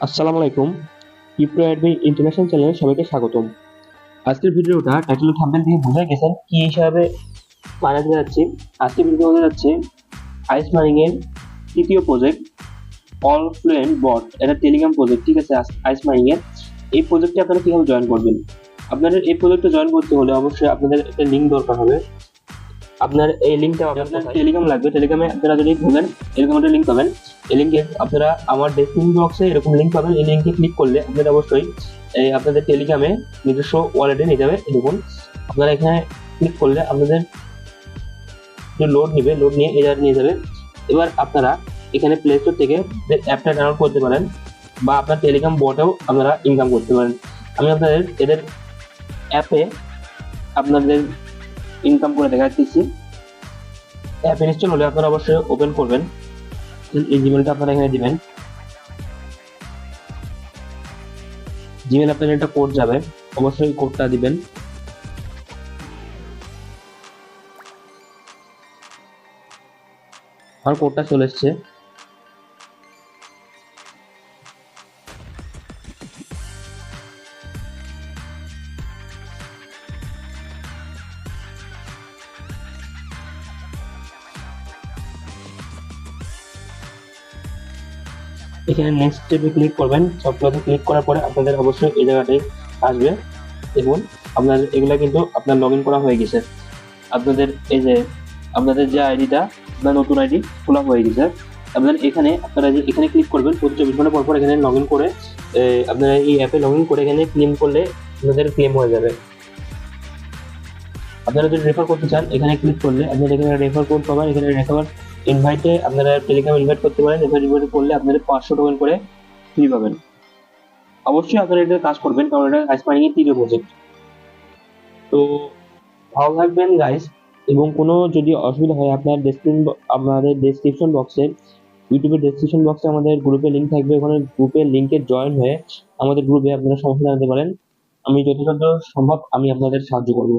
আসসালামু আলাইকুম। Crypto admin international চ্যানেলে সবাইকে স্বাগতম। আজকের ভিডিওটা টাইটেল ও থাম্বনেল দিয়ে বুঝে গেছেন কি হিসাবে বানাতে যাচ্ছি। আজকের ভিডিও হতে যাচ্ছে আইস মাইনিং এর তৃতীয় প্রজেক্ট অল ফ্লুয়েন্ট বট। এটা টেলিগ্রাম প্রজেক্ট, ঠিক আছে। আইস মাইনিং এর এই প্রজেক্টে আপনারা কিভাবে জয়েন করবেন। আপনাদের এই প্রজেক্টে জয়েন করতে হলে অবশ্যই আপনাদের একটা লিঙ্ক দরকার হবে। আপনার এই লিঙ্কটা আপনার টেলিগ্রাম লাগবে। টেলিগ্রামে আপনারা যদি ঢোকেন এরকম একটা লিঙ্ক পাবেন। এই লিঙ্কে আপনারা আমার ডেসক্রিপশন বক্সে এরকম লিঙ্ক পাবেন। এই লিঙ্কে ক্লিক করলে আপনারা অবশ্যই এই আপনাদের টেলিগ্রামে নিজস্ব ওয়ালেটে নিয়ে যাবে। দেখুন আপনারা এখানে ক্লিক করলে আপনাদের যে লোড নেবে, লোড নিয়ে এজার নিয়ে যাবে। এবার আপনারা এখানে প্লে স্টোর থেকে অ্যাপটা ডাউনলোড করতে পারেন বা আপনার টেলিগ্রাম বটেও আপনারা ইনকাম করতে পারেন। আমি আপনাদের এদের অ্যাপে আপনাদের ইনকাম করে দেখাচ্ছি। অ্যাপ ইনস্টল হলে আপনারা অবশ্যই ওপেন করবেন। এই জিমেলটা আপনারা এখানে দিবেন। জিমেল আপনার একটা কোড যাবে, অবশ্যই কোডটা দিবেন। আমার কোডটা চলে এসছে। এখানে নেক্সট স্টেপে ক্লিক করবেন। সবগুলোতে ক্লিক করার পরে আপনাদের অবশ্যই এই জায়গাটায় আসবে। দেখুন আপনার এগুলা কিন্তু আপনার লগ ইন করা হয়ে গেছে। আপনাদের এই যে আপনাদের যে আইডিটা বা নতুন আইডি খোলা হয়ে গেছে। আপনার এখানে আপনারা যে এখানে ক্লিক করবেন, প্রতি 24 ঘন্টা পর পর এখানে লগ ইন করে আপনারা এই অ্যাপে লগ ইন করে এখানে ক্লেম করলে আপনাদের ক্লেম হয়ে যাবে। আপনারা যদি রেফার করতে চান এখানে ক্লিক করলে আপনারা এখানে রেফার কোড পাবেন। এখানে রেফার ইনভাইটে আপনারা টেলিগ্রাম ইনভাইট করতে পারেন। রেফার ইনভাইট করলে আপনারা 500 টোকেন করে ফ্রি পাবেন। অবশ্যই আপনারা এটা কাজ করবেন কারণ এটা আইস মাইনিং এর তৃতীয় প্রজেক্ট। তো ভালো থাকবেন গাইস। এবং কোনো যদি অসুবিধা হয় আমাদের ডেসক্রিপশন বক্সে, ইউটিউবের ডেসক্রিপশন বক্সে আমাদের গ্রুপের লিঙ্ক থাকবে। ওখানে গ্রুপের লিঙ্কে জয়েন হয়ে আমাদের গ্রুপে আপনারা সমস্যা জানাতে পারেন। আমি যতটা সম্ভব আমি আপনাদের সাহায্য করব।